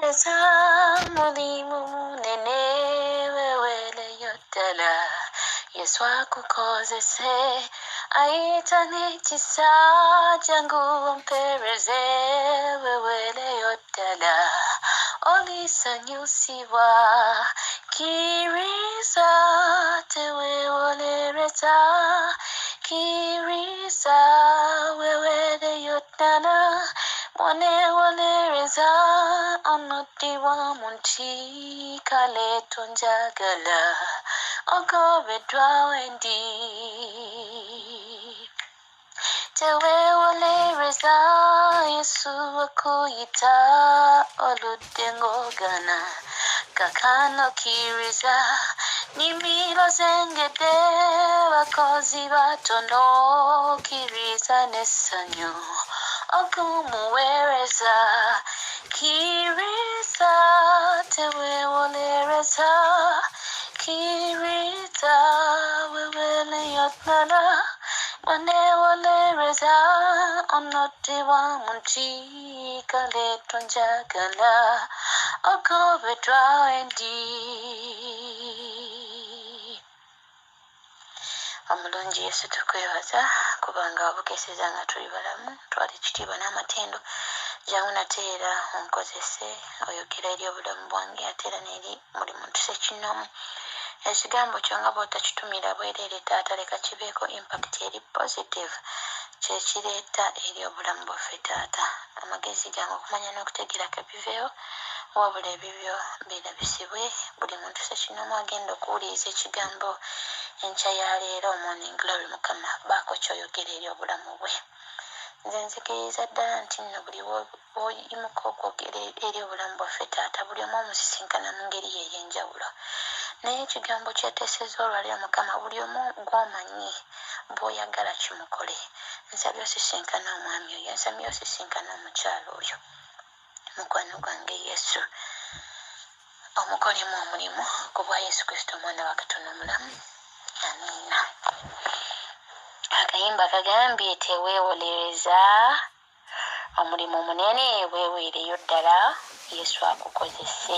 Esa mulimu munene weweleyo ddala Yesu akukozese ayita n'ekisa jangu ompeereze weweleyo ddala olisanyusibwa kiriza teweewolereza kiriza weweleyo ddala mwoneewolereza onoddibwa mu nti kale tonjagala ogobeddwa wendi teweewolereza Yesu akuyita oludde ng'ogana kakano kkiriza nimiro zengedde bakozi batono kkiriza n'essanyu okumuweereza kkiriza teweewolereza kkiriza weweleyo ddala mwoneewolereza onoddibwa mu nti kale tonjagala ogobeddwa wendi omulungi Yesu tukwebaza kubanga obukeseza nga tuli balamu twali ekitiibwa n'amatendo jangu nateera onkozese oyogera eri obulamu bwange ate era n'eri buli muntu sekinomu ekigambo kyo nga bw'otakitumira bwereere taata leka kibeeko impact eri positive kyekireeta eri obulamu bwaffe taata amagezi gange okumanya n'okutegeera kebiveewo wabula ebibyo birabisibwe buli muntu sekinomu agenda okuwuliriza ekigambo enkya ya leero morning glory mukama baako kyoyogera eri obulamu bwe nze nzikiriza ddala nti nno buli woyimuka okwogera eri obulamu bwaffe taata buli omu omusisinkana mu ngeri ye ey'enjawulo naye ekigambo kyeteeseza olwaliro mukama buli omu gw'omanyi bw'oyagala kimukole nsabye osisinkana omwami oyo nsabye osisinkana omukyalo oyo mukwano gwange Yesu omukolemu omulimu ku bwa Yesu Kristo omwana wa Katonda omulamu amiina akayimba kagambye teweewolereza omulimu omunene weeweereyo ddala Yesu akukozese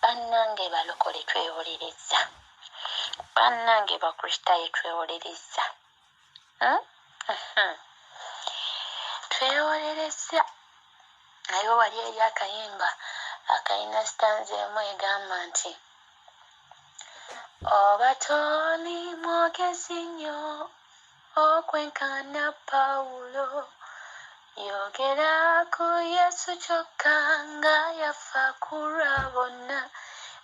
bannange balokole twewolereza bannange bakristaayo twewolereza twewolereza naye wali eri akayimba akayina sitanza emu egamba nti oba toli mwogezi nnyo okwenkana Pawulo yogera ku Yesu kyokka nga yafa kulwa bonna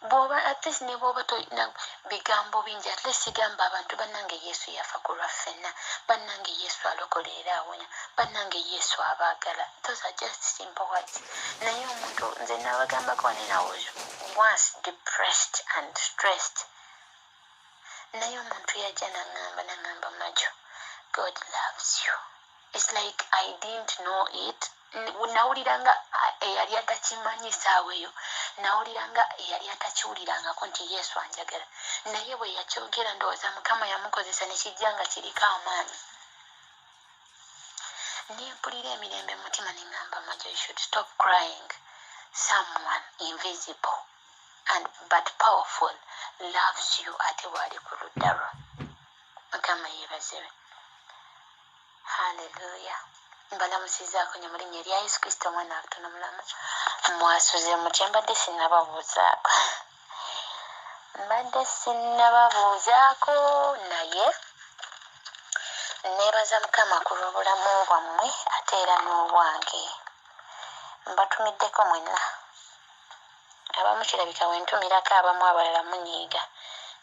bw'oba at least ne bw'oba tolina bigambo bingi at least gamba abantu bannange Yesu yafa kulwa ffenna bannange Yesu alokola era awonya bannange Yesu abaagala those are just simple words naye omuntu nze nabagambako when I was once depressed and stressed naye omuntu yajja nangamba majo God loves you it's like I didn't know it nawuliranga eyali atakimanyi saawa eyo nawuliranga eyali atakiwulirangako nti Yesu anjagala naye bwe yakyogera ndowooza Mukama yamukozesa nekijja nga kiriko amaanyi nempulira emirembe mu mutima neŋŋamba majo you should stop crying someone invisible but powerful loves you ate bw'ali ku ludda lwo Mukama yeebazibwe haleluya mbalamusizaako nnyo mu linnya erya Yesu Kristo omwana wa Katonda omulamu mwasuze mutya mbadde sinnababuuzaako naye neebaza Mukama ku lw'obulamu bwammwe ate era n'obwange mbatumiddeko mwenna abamu kirabika wentumirako abamu abalala munyiiga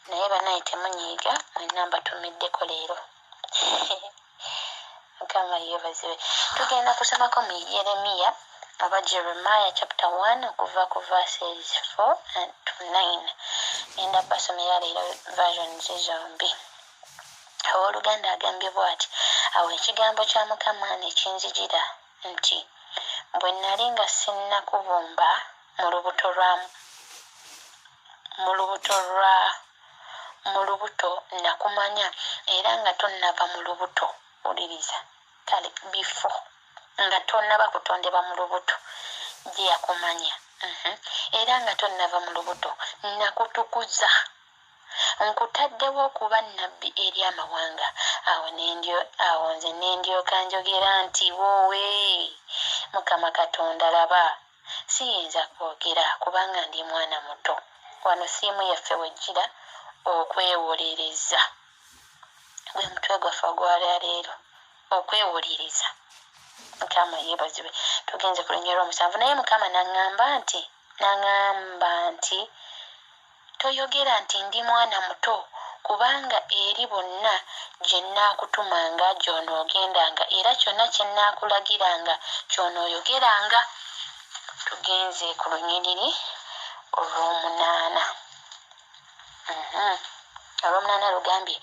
naye bannaye temunyiiga mwenna mbatumiddeko leero Mukama yeebazibwe tugenda kusomako mu Yeremiya oba Jeremiah chapter 1 okuva ku verses 4 to 9 ngenda basomera leero versions zombi owooluganda agambye bw'ati awo ekigambo kya Mukama ne kinzijira nti bwe nnali nga sinnakubumba mu lubuto nakumanya era nga tonnava mu lubuto wuliriza kale bifo nga tonnaba kutondebwa mu lubuto gye yakumanya era nga tonnava mu lubuto nakutukuza nkutaddewo okuba nnabbi eri amawanga awo nze nendyoka njogera nti woowe Mukama Katonda laba siyinza kwogera kubanga ndi mwana muto wano siimu yaffe wejjira okwewoleriza gwe mutwe gwaffe ogwaleero okwewoleriza Mukama yeebazibwe tugenze ku lunyiriro omusanvu naye Mukama naŋŋamba nti toyogera nti ndi mwana muto kubanga eri bonna gye nnaakutumanga gy'onoogendanga era kyonna kye nnaakulagiranga ky'onooyogeranga. Tugenze ku lunyiriri olw'omunaana. Olw'omunaana lugambye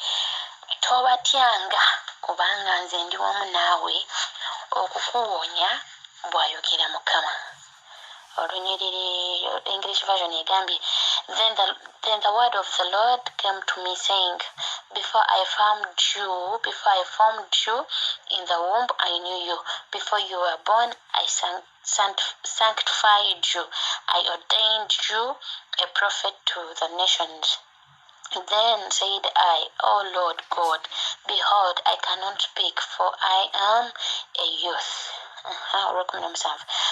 tobatyanga kubanga nze ndi wamu naawe okukuwonya bw'ayogera Mukama. Olunyiriri English version egambye then the word of the Lord came to me saying, before I formed you in the womb I knew you, before you were born I sanctified you, I ordained you a prophet to the nations. Then said I, O Lord God, behold, I cannot speak, for I am a youth.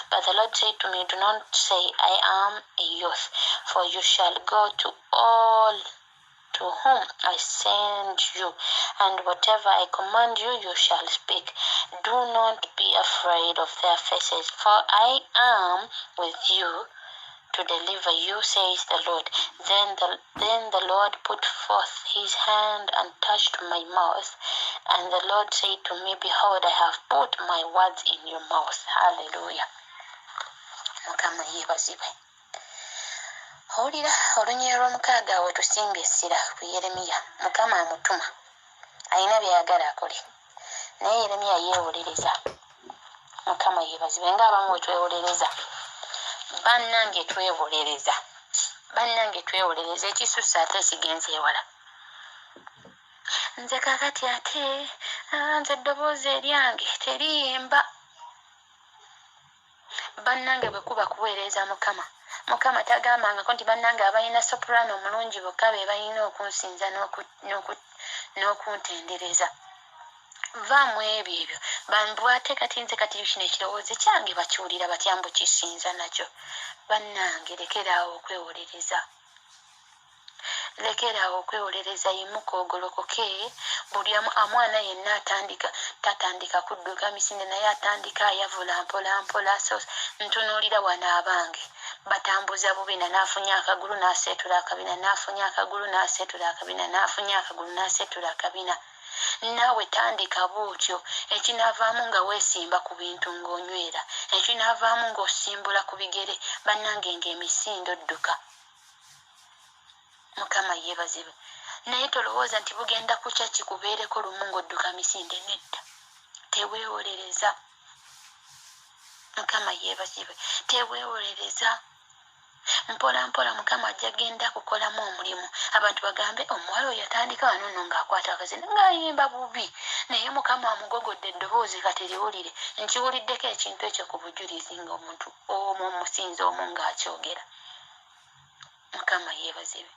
But the Lord said to me, do not say I am a youth, for you shall go to all to whom I send you, and whatever I command you, you shall speak. Do not be afraid of their faces, for I am with you to deliver you, says the Lord. Then the Lord put forth his hand and touched my mouth, and the Lord said to me, behold, I have put my words in your mouth. Hallelujah. Mukama yeebazibwe. Owulira olunyiriro lw'omukaaga awo tusimbye essira ku Yeremiya. Mukama amutuma alina by'ayagala akole naye Yeremiya yeewolereza. Mukama yeebazibwe ng'abamu bwe twewolereza. Bannange twewolereza ekisusse ate ekigenza ewala. Nze kaakati ate nze eddoboozi eryange teriyimba. Bannange bwe kuba kuweereza Mukama tagambangako nti bannange abalina soprano omulungi bokka be balina okunsinza n'okuntendereza. Vaamu ebyo bwate kati nze kati kino ekirowoozo kyange bakiwulira batya mbu kisinza nakyo. Bannange lekeraawo okwewolereza yimuka ogolokoke. Buli amwana yenna tatandika kudduka misinde naye atandika ayavula mpola. So ntunuulira wano abange batambuza bubina n'afunya akagulu n'aseetula akabina, n'afunya akagulu n'aseetula akabina, n'afunya akagulu n'aseetula akabina. Naawe tandika bw'otyo, ekinaavaamu nga weesimba ku bintu ng'onywera, ekinaavaamu ng'osimbula ku bigere, bannange ng'emisindo dduka. Mukama yeebazibwe. Naye tolowooza nti bugenda kukya kikubeereko lumu ng'odduka misinde, nedda. Teweewolereza. Mukama yeebazibwe. Teweewolereza. Mpola Mukama ajja genda kukolamu omulimu. Abantu bagambe omuwala oyo yatandika wano nno ng'akwata akazina ng'ayimba bubi, naye Mukama amugogodde eddoboozi kateriwulire. Nkiwuliddeko ekintu ekyo ku bujulizi ng'omuntu omu omusinzi omu ng'akyogera. Mukama yeebazibwe.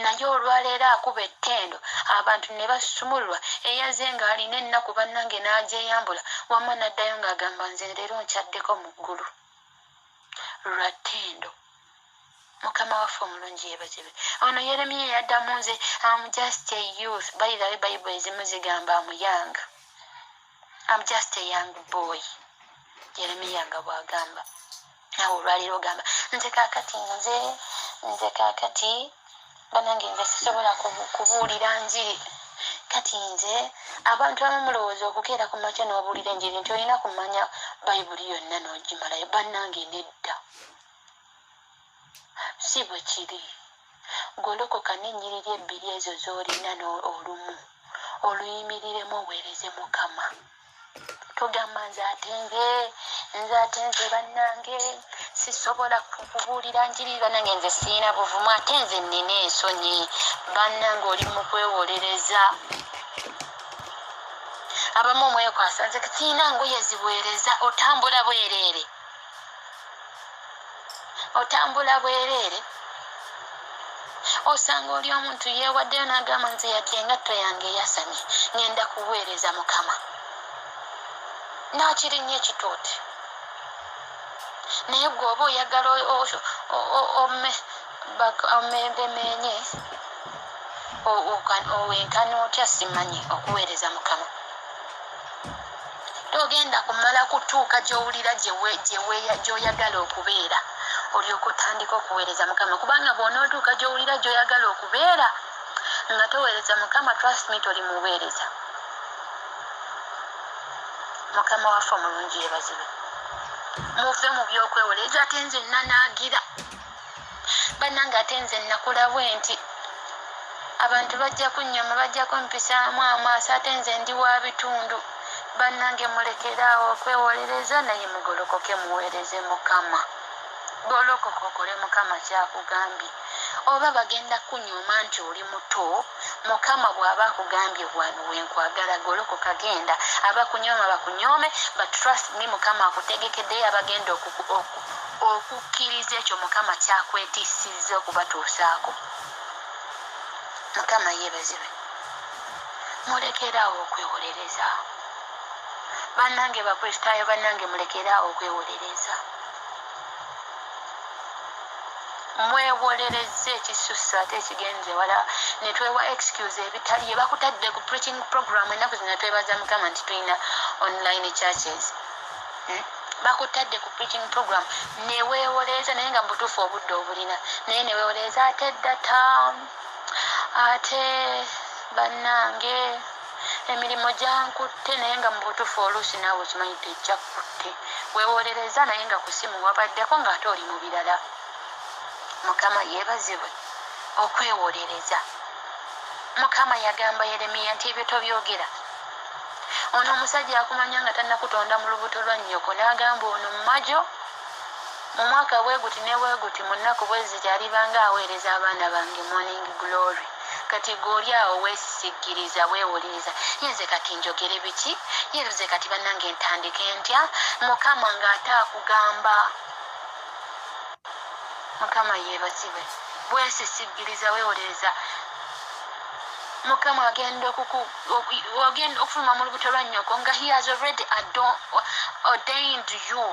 Naye olwaleero akuba ettendo abantu ne basumululwa, eyaze ng'alina ennaku bannange n'agyeyambula, wamma n'addayo ng'agamba nze leero nkyaddeko mu ggulu lwa ttendo. Mukama waffe omulungi yeebazibwe. Ono Yeremiya yaddamu nze I'm just a youth. Bayibuli ezimu zigamba I'm just a young boy. Yeremiya nga bw'agamba. Nawe olwaleero ogamba nze kaakati bannange nze sisobola kubuulira njiri. Kati nze abantu abamu mulowooza okukeera ku makya n'obuulira enjiri nti olina kumanya bayibuli yonna n'ogimalayo. Bannange nedda. Si bwe kiri. Golokoka n'ennyiriri ebbiri ezo z'olina olumu oluyimiriremu oweereze Mukama. Togamba nze ate nze bannange sisobola kubuulira njiri, bannange nze siina buvumu, ate nze nnina ensonyi. Bannange oli mu kwewolereza. Abamu omwekwasa nze siina ngoye ziweereza, otambula bwereere. otambula bwereere osanga oli omuntu yeewaddeyo n'agamba nze yadde engatto yange eyasamye ngenda kuweereza mukama n'akirinnyo ekituuti naye gwe oba oyagala omebenye owenkana otya simanyi okuweereza mukama togenda kumala kutuuka gy'owulira gy'oyagala okubeera olyoka otandika okuweereza mukama kubanga bw'onootuuka gy'owulira gy'oyagala okubeera nga toweereza mukama trust me toli muweereza mukama waffe omulungi yeebazibwe muve mu byokwewolereza ate nze nanaagira bannange ate nze nakula bwe nti abantu bajja kunnyoma bajja kumpisaamu amaaso ate nze ndi wa bitundu bannange mulekeraawo okwewolereza naye mugolokoke muweereze mukama golokoka okole mukama kyakugambye oba bagenda kunyooma nti oli muto mukama bw'aba akugambye wano wenkwagala golokoka genda abakunyooma bakunyoome but trust me mukama akutegekeddeyo abagenda okukkiriza ekyo mukama kyakwetiisizza okubatuusaako mukama yeebazibwe mulekeraawo okwewolereza bannange bakristaayo bannange mulekeraawo okwewolereza mwewolereze ekisusse ate ekigenze wala netwewa excuse ebitali bakutadde ku preaching program ennaku zino twebaza mukama nti tulina online churches bakutadde ku preaching program neweewolereza naye nga mubutuufu obudde obulina naye neweewolereza ate edda town ate bannange emirimu gyankutte naye nga mubutuufu oluusi naawe okimanyi tejjakutte weewolereza naye nga kusimu wabaddeko ng'ate oli mu birala mukama yeebazibwe okwewolereza mukama yagamba yeremiya nti ebyo tobyogera ono omusajja akumanya nga tannakutonda mu lubuto lwa nnyoko n'agamba ono mumajo mu mwaka bweguti ne bweguti mu nnaku bwe ziti alibanga aweereza abaana bange morning glory kati gweoli awo weesiggiriza weewolereza yenze kati njogere biki yenze kati bannange ntandike ntya mukama ng'ate akugamba mukama yeebazibwe bwesisigiriza weewolereza mukama agenda okufuluma mu lubuto lwa nnyoko nga he has already ordained you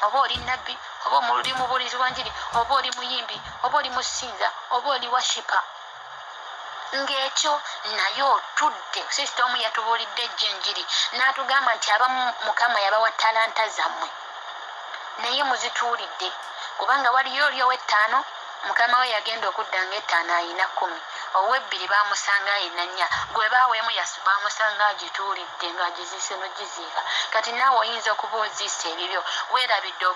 oba oli nabbi oba oli mubuulizi wa njiri oba oli muyimbi oba oli musinza oba oli washipa ng'ekyo naye otudde sisitomu yatubuulidde ejjo enjiri n'atugamba nti abamu mukama yabawa talanta zammwe naye muzituulidde kubanga waliyo oli ow'ettaano mukama we yagenda okudda ng'ettaano ayina 10 ow'ebbiri baamusanga ayina 4 gwe baaweemu baamusanga agituulidde ng'agiziise n'ogiziika kati naawe oyinza okuba oziise ebibyo weerabidde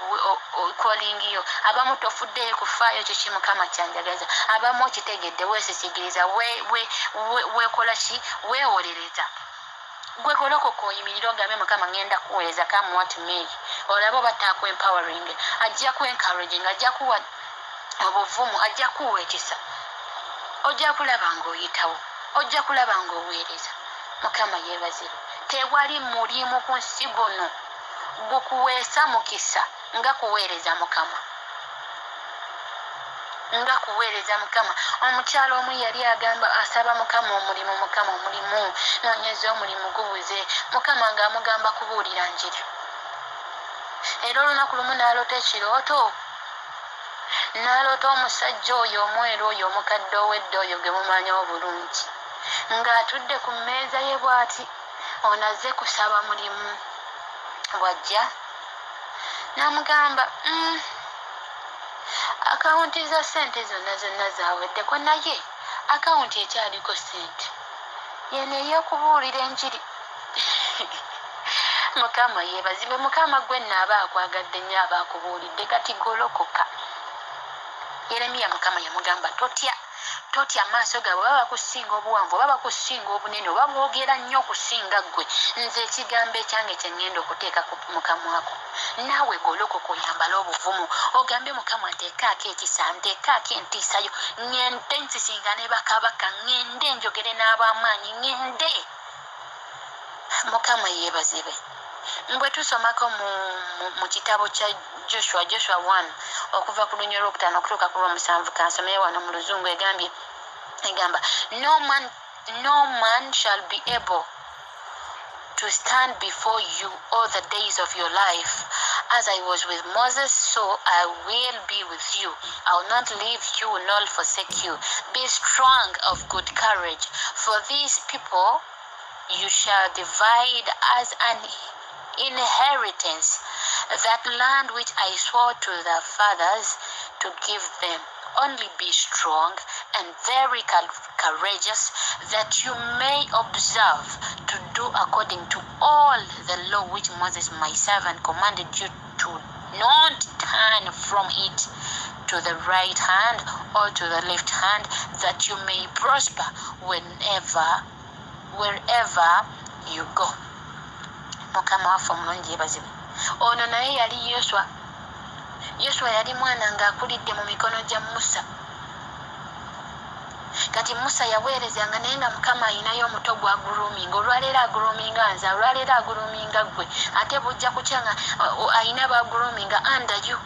kolingiyo abamu tofuddeyo kufaayo kiki mukama kyanjagaza abamu okitegedde weesisigiriza weekola ki weewolereza gwe golokoka oyimirira ogambe mukama ngenda kuweereza come what may olaba oba taku empowering ajja ku encouraging ajja kuwa obuvumu ajja kuwa ekisa ojja kulaba ng'oyitawo ojja kulaba ng'oweereza mukama yeebazibwe tewali mulimu ku nsi guno gukuweesa mukisa nga kuweereza mukama omukyalo omu yali agamba asaba mukama omulimu noonyeza omulimu gubuze mukama ng'amugamba kubuulira njiri era olunaku lumu n'aloota ekirooto n'aloota omusajja oyo omweru oyo omukadde ow'edda oyo gwe mumanyi obulungi ng'atudde ku mmeeza ye bw'ati onaze kusaba mulimu bw'ajja n'amugamba akawunti za ssente zonna zaaweddeko naye akawunti ekyaliko ssente yeno ey'okubuulira enjiri mukama yeebazibwe mukama gwe nno aba akwagadde nnyo aba akubuulidde kati golokoka yeremiya mukama yamugamba totya amaaso gaabwe baba bakusinga obuwanvu oba bakusinga obunene oba boogera nnyo okusinga ggwe nze ekigambo ekyange kye ŋŋenda okuteeka ku mukamwako naawe golokoka oyambala obuvumu ogambe mukama nteekaako ekisa nteekaako entiisayo ŋŋende nsisinga ne bakabaka ŋŋende njogere n'ab'amaanyi ŋŋende mukama yeebazibwe Mbwe tusomako mu kitabo kya Joshua 1 okuva ku lunyolo olwokutaano okutuuka ku lw'omusanvu kansomere wano mu Luzungu egamba no man shall be able to stand before you all the days of your life. As I was with Moses, so I will be with you. I will not leave you nor forsake you. Be strong of good courage, for these people you shall divide as an inheritance that land which I swore to their fathers to give them. Only be strong and very courageous, that you may observe to do according to all the law which Moses my servant commanded you, to not turn from it to the right hand or to the left hand, that you may prosper wherever you go. Mukama waffe omulungi yeebazibwe. Ono naye yali Yoswa yali mwana ng'akulidde mu mikono gya Musa. Kati Musa yaweerezanga naye nga Mukama ayinayo omuto gw'aguluminga. Olwaleero aguluminga nze, olwaleero aguluminga gwe. Ate bujja kukya nga ayina baguluminga under you.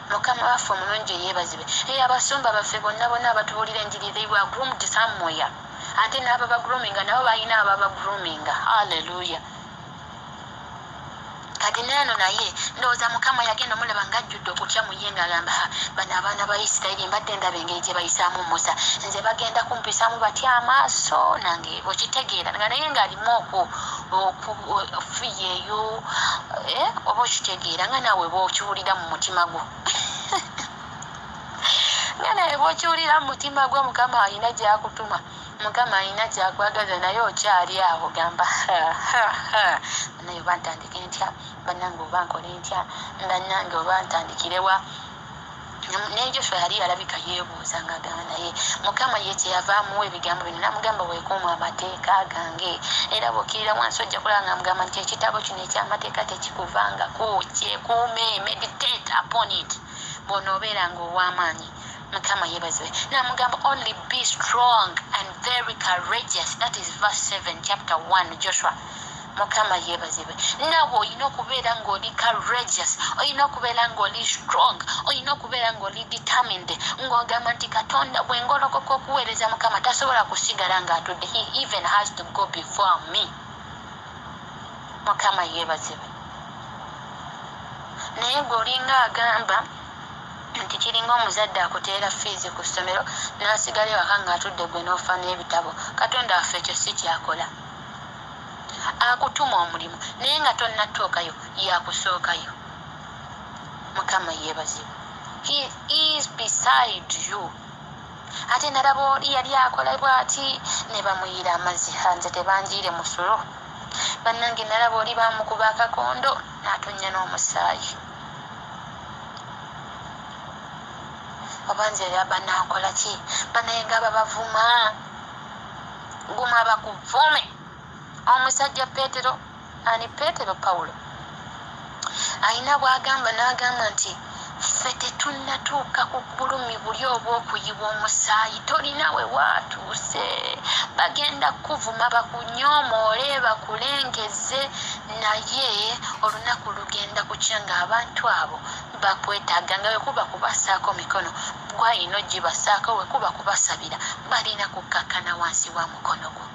Mukama waffe omulungi yeebazibwe. Abasumba baffe bonna abatubuulira enjiri, they were groomed somewhere. Ate n'abo baguluminga nabo balina ababaguluminga. Hallelujah. Kati neno naye ndowooza Mukama yagenda omulaba ng'ajjudde okutya mu ye ng'agamba bano abaana ba Isirayiri mbadde ndaba engeri gye bayisaamu Musa, nze bagenda kumpisaamu batya amaaso nange okitegeera nga naye ng'alimu okufiya eyo oba okitegeera nga naawe bw'okiwulira mu mutima gwo nga nawe bw'okiwulira mu mutima gwo Mukama alina gy'akutuma, Mukama alina gyakwagaza naye okyali awo gamba naye oba ntandike ntya, bannange oba nkole ntya, bannange oba ntandikirewa. Naye Joshua yali alabika yeebuuza ng'agamba naye Mukama ye kyeyava amuwa ebigambo bino n'amugamba weekuuma amateeka gange, era bw'okkirira wansi ojja kulaba ng'amugamba nti ekitabo kino eky'amateeka tekikuvangako, kyekuume, meditate upon it bw'onoobeera ng'ow'amaanyi. Mukama yeebazibwe. N'amugamba only be strong and very courageous. That is verse 7 chapter 1 Joshua. Mukama yeebazibwe. Naawe olina okubeera ng'oli courageous, olina okubeera ng'oli strong, olina okubeera ng'oli determined, ng'ogamba nti Katonda bwe ngolokoka okuweereza Mukama tasobola kusigala ng'atudde. He even has to go before me. Mukama yeebazibwe. Naye gweolinga agamba nti kiringa omuzadde akuteera fiizi ku ssomero n'asigala ewaka ng'atudde gwe n'ofa n'ebitabo. Katonda waffe ekyo si kyakola. Akutuma omulimu naye nga tonnatuukayo yakusookayo. Mukama yeebazibwe. He is beside you. Ate nalaba oli yali akola bw'ati ne bamuyira amazzi, nze tebanjiire musulo. Bannange nalaba oli bamukuba akakondo n'atonnya n'omusaayi. Oba nze yaba naakola ki? Banaye nga babavuma. Guma bakuvume. Omusajja Peetero, ani Peetero Pawulo, alina bw'agamba n'agamba nti ffe tetunnatuuka ku bulumi buli obw'okuyiwa omusaayi, tolina we waatuuse. Bagenda kuvuma bakunyomoole bakulengeze, naye olunaku lugenda kukya ng'abantu abo bakwetaaga, nga wekuba kubassaako mikono gwalina ogibasaako, wekuba kubasabira balina kukakkana wansi wa mukono gwo.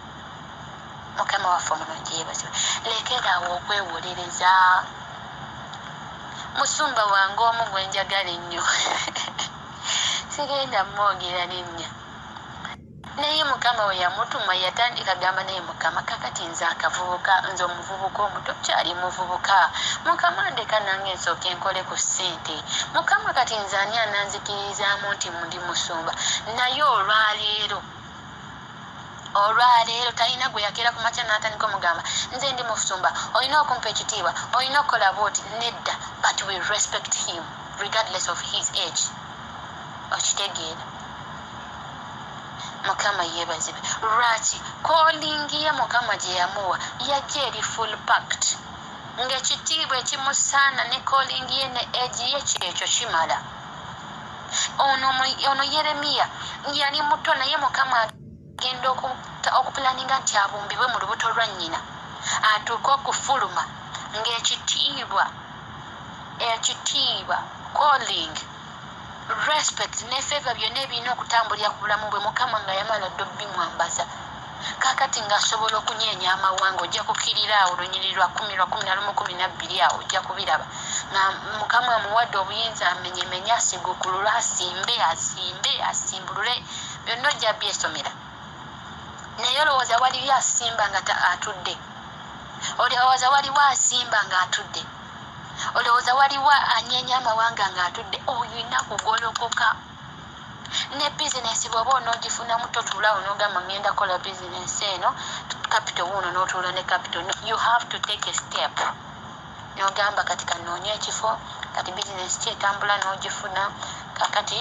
Mukama waffe omulungi yeebazibwe. Lekeraawo okwewolereza. Musumba wange omu gwe njagala ennyo sigenda mwogera linnya, naye Mukama we yamutuma yatandika gamba naye Mukama kakati nze akavubuka, nze omuvubuka omuto kyali muvubuka, Mukama ndeka nange nsooke nkole ku ssente. Mukama kati nze ani ananzikirizaamu nti ndi musumba? Naye olwaleero talina gwe yakera ku makya n'atandika omugamba nze ndi musumba, olina okumpa ekitiibwa, olina okukola bwoti. Nedda, but we respect him regardless of his age. Okitegeera? Mukama yeebazibwe. Lwaki? Calling ye Mukama gye yamuwa yajja eri full packed, ng'ekitiibwa ekimusaana ne calling ye ne age ye kyekyo kimala. Ono Yeremiya yali muto naye Mukama agenda okupulaninga nti abumbibwe mu lubuto lwa nnyina, atuuke okufuluma ng'ekitiibwa calling respect ne favor byonna ebirina okutambulira ku bulamu bwe Mukama nga yamala dda obimwambaza. Kaakati ng'asobola okunyeenya amawanga ojja kukirira awo olunyiriri lwa 10, lwa 11, 12 awo ojja kubiraba nga Mukama amuwadde obuyinza amenyemenye asigukulule asimbulule byonna ojja byesomera. Naye olowooza waliwo asimba nga atudde? Olowooza waliwo asimba nga atudde? Olowooza waliwo anyeenya amawanga nga atudde? Oyina kugolokoka. Ne bizinesi bw'oba onoogifuna muto tuulawo n'ogamba ngenda kola bizinesi eno capital wuuno n'otuula ne capital. You have to take a step. N'ogamba kati kanoonya ekifo, kati bizinesi kyetambula n'ogifuna, kakati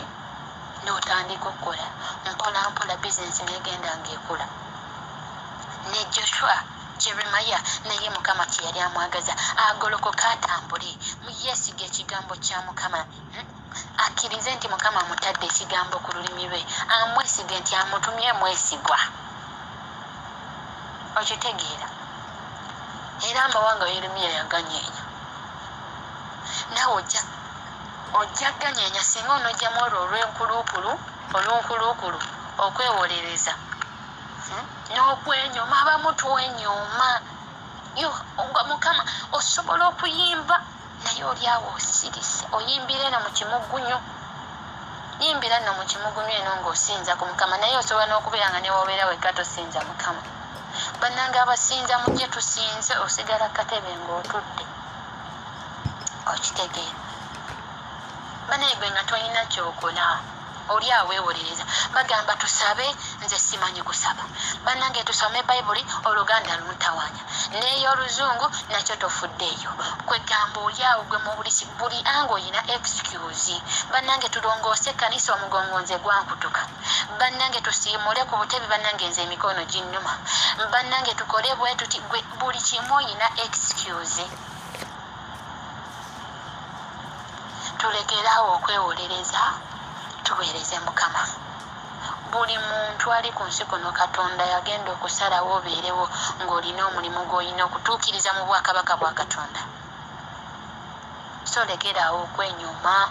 n'otandika okukola. Mpola mpola bizinesi n'egenda ng'ekula. Ne Joshua Jeremiah naye Mukama kye yali amwagaza agolokoka atambule muyesiga ekigambo kya Mukama. Akkirize nti Mukama amutadde ekigambo ku lulimi lwe, amwesige nti amutumye mwesigwa. Okitegeera? Era amawanga Yeremiya yaganyeenya. Naawe ojja ganyeenya singa onojjamu olwo olw'enkuluukulu okwewolereza n'okwenyoma. Abamu twenyoma nga Mukama osobola okuyimba naye oli awo osirise. Oyimbire no mu kimugunyu, yimbira no mu kimugunyu eno ng'osinza ku Mukama, naye osobola n'okubeera nga newobeera wekka tosinza Mukama. Bannange abasinza mujje tusinze, osigala katebe ng'otudde. Okitegeera? Banaye gwe nga tolina kyokola oli aweewolereza. Bagamba tusabe, nze simanyi kusaba. Bannange tusome Bayibuli, Oluganda luntawanya. N'ey'Oluzungu nakyo tofuddeeyo. Kwegamba oli awo gwe mu buli ango oyina excuse. Bannange tulongoose ekkanisa omugongonze gwankutuka. Bannange tusiimule ku butebi, bannange nze emikono ginnuma. Bannange tukole bwe tuti buli kimu oyina excuse. Tulekeraawo okwewolereza, tuweereze Mukama. Buli muntu ali ku nsi kuno Katonda yagenda okusalawo obeerewo ng'olina omulimu gw'olina okutuukiriza mu bwakabaka bwa Katonda. So lekeraawo okwenyuma,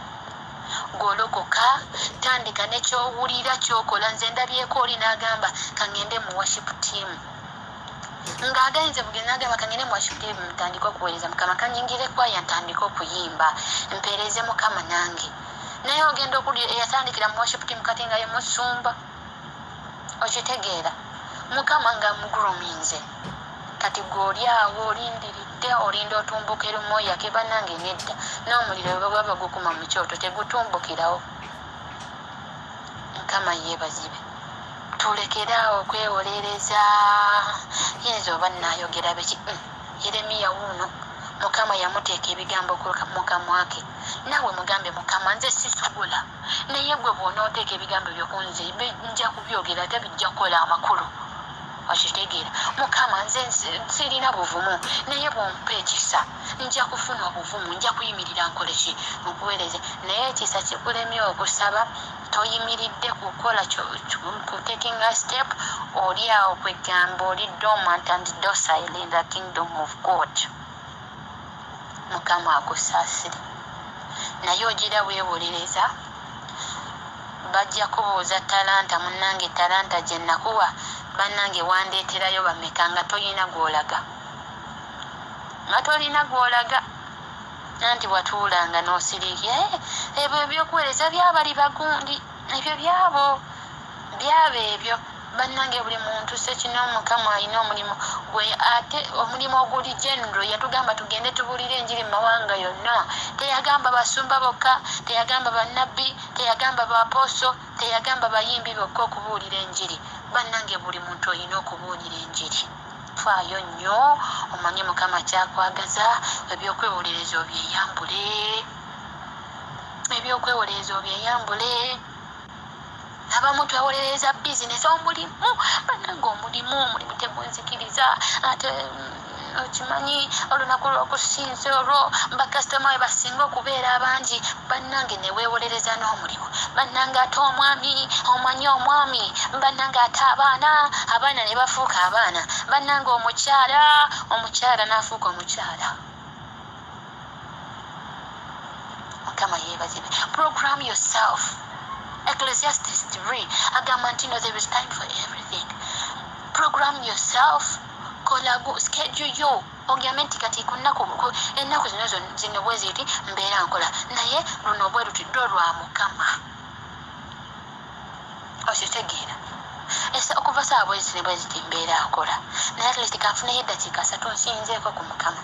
golokoka, tandika nekyowulira kyokola. Nze ndabyeko oli n'agamba kangende mu worship team. Ng'agenze bugenzi n'agamba kangende mu worship team ntandika okuweereza Mukama, kanyingire kwaya ntandika okuyimba mpeereze Mukama nange. Naye ogenda eyatandikira mu worship team kati nga ye musumba. Okitegeera? Mukama nga muguruminze. Kati gw'oli awo olindiridde, olinda otumbuke lumoya ke. Bannange nedda, n'omuliro bwe bwaba gukuma mu kyoto tegutumbukirawo. Mukama yeebazibe. Tulekeraawo okwewolereza. Yinza oba nnaayogera beki Yeremiya wuuno Mukama yamuteeka ebigambo mu kamwa ke. Naawe mugambe Mukama nze sisobola, naye gwe bw'onooteeka ebigambo byokunze nja kubyogera tebijja kukola amakulu. Okitegeera? Mukama nze sirina buvumu, naye bw'ompa ekisa nja kufuna obuvumu, nja kuyimirira nkole ki? Mukuweereze. Naye ekisa kikulemye okusaba, toyimiridde kukola ku taking a step, oli awo kwegamba oli dormant and docile in the kingdom of God. Mukama akusaasire. Naye ogira weewolereza, bajja kubuuza talanta. Munnange talanta gye nakuwa bannange wandeeterayo bameka nga toyina gw'olaga. Nga tolina gw'olaga. Anti watuulanga n'osirikya. Ebyo ebyokuweereza byabali bagundi. Ebyo byabo ebyo. Bannange buli muntu sekino Mukama alina omulimu gwe, ate omulimu oguli general. Yatugamba tugende tubuulire enjiri mu mawanga yonna. Teyagamba basumba bokka, teyagamba bannabbi, teyagamba baaposo, teyagamba bayimbi bokka okubuulira enjiri. Bannange buli muntu olina okubuulira enjiri. Faayo nnyo omanye Mukama kyakwagaza. Ebyokwewolereza obyeyambule. Abamu twewolereza bizinesi, omulimu. Bannange omulimu tegunzikiriza. Ate okimanyi olunaku lw'okusinza olwo bakasitoma we basinga okubeera abangi. Bannange ne weewolereza n'omulimu. Bannange ate omwami, omanyi omwami. Bannange ate abaana ne bafuuka abaana. Bannange omukyala n'afuuka omukyala. Mukama yeebazibwe. Program yourself. Ecclesiastes 3 agamba nti no, there is time for everything. Program yourself. Kola schedule yo. Ogambe nti kati ennaku zino bwe ziti mbeera nkola naye luno bwe luti ddwo lwa Mukama. Okitegeera. Okuva saawa bwe ziti mbeera nkola naye at least kanfuneyo eddakiika 3 nsinzeeko ku Mukama.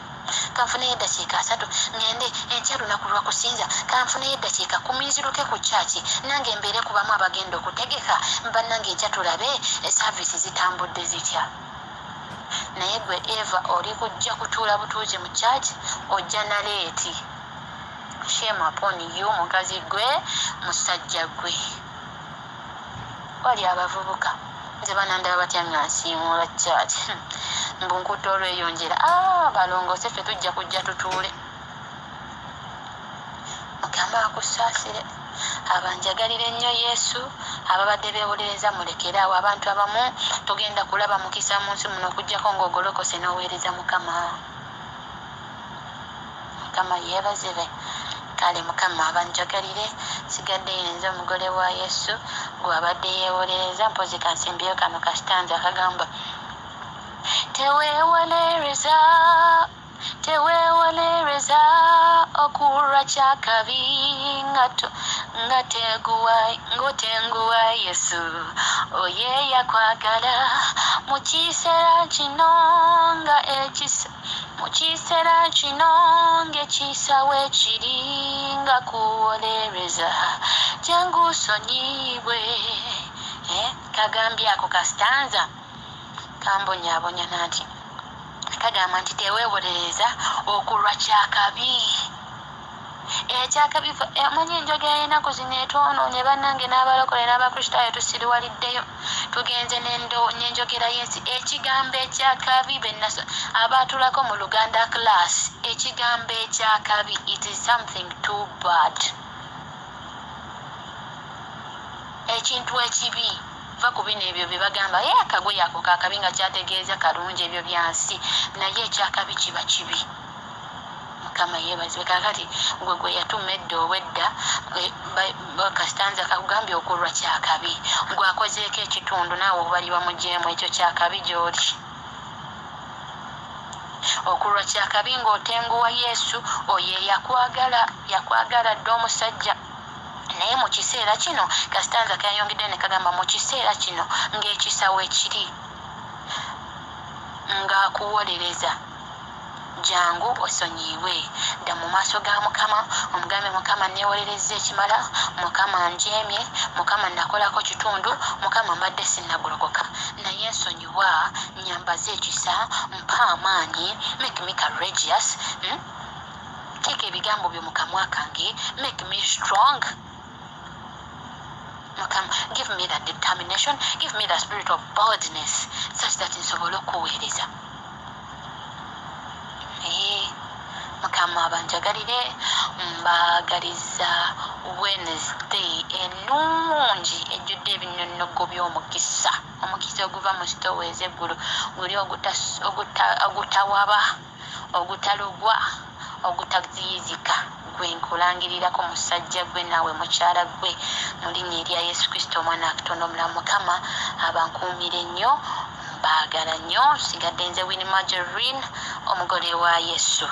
Kanfuneyo eddakiika 3 ngende enkya lunaku lwa kusinza kanfuneyo eddakiika 10 nziruke ku kyaki nange mbeere kubamu abagenda okutegeka bannange enkya tulabe service zitambudde zitya. Naye gwe Eva oli kujja kutuula butuuzi mu kyaki ojja na leeti. Shame upon you mukazi gwe musajja gwe. Wali abavubuka nze banandaba batya nga nsiimuula kyaki mbunkutte olweyonjera balongoose ffe tujja kujja tutuule. Mukama akusaasire. Abanjagalira ennyo Yesu ababadde beewolereza mulekeraawo. Abantu abamu tugenda kulaba mukisa mu nsi muno okuggyako ng'ogolokose n'oweereza Mukama. Mukama yeebazibwe. Kale Mukama abanjagalire. Sigadde yenze omugole wa Yesu gw'abadde yeewolereza. Mpozi kansimbiyo kano kasitanza akagamba teweewolereza okulwa kyakabi ng'otenguwa Yesu oye yakwagala mu kiseera kino ng'ekisa weekiri nga kuwolereza jangu osonyibwe. Kagambye ako kasitanza kambonyaabonya nanti kagamba nti teweewolereza okulwa kyakabi. Ekyakabi amanyi enjogera y'ennaku zino etwonoonye bannange n'abalokole n'abakristaayo tusiriwaliddeyo tugenze n'enjogera y'ensi. Ekigambo ekyakabi abaatulako mu Luganda class, ekigambo ekyakabi it is something too bad. Ekintu ekibi va ku bino ebyo bye bagamba akagwe yako kakabi nga kyategeeza kalungi ebyo byansi naye ekyakabi kiba kibi. Mukama yeebazibwe. Kakati gwe yatuma edda owedda kasitanza kakugambye okulwa kyakabi gwakozeeko ekitundu naawe obalibwa mujeemu ekyo kyakabi gy'oli. Okulwa kyakabi ng'otenguwa Yesu oyo yakwagala dda omusajja. Naye mu kiseera kino kasitanza kayongedde ne kagamba mu kiseera kino ng'ekisa weekiri ng'akuwolereza jangu osonyiwe. Dda mu maaso ga Mukama omugambe Mukama neewolereza ekimala, Mukama njeemye, Mukama nakolako kitundu, Mukama mbadde sinnagolokoka naye nsonyiwa nyambaza ekisa mpa amaanyi, make me courageous. Teeka ebigambo byo mu kamwa kange, make me strong. Mukama, give me that determination, give me that spirit of boldness such that nsobole okuweereza. Mukama abanjagalire mbaagaliza Wednesday ennungi ejjudde ebinnyonnyogo by'omukisa. Omukisa oguva mu sitowezi eggulu guli ogutawaba, ogutalugwa, ogutaziyizika gwe nkulangirirako musajja gwe naawe mukyala gwe mu linnya erya Yesu Kristo omwana wa Katonda omulamu. Mukama abankuumire nnyo, mbaagala nnyo. Sigadde nze Winnie Marjorie omugole wa Yesu.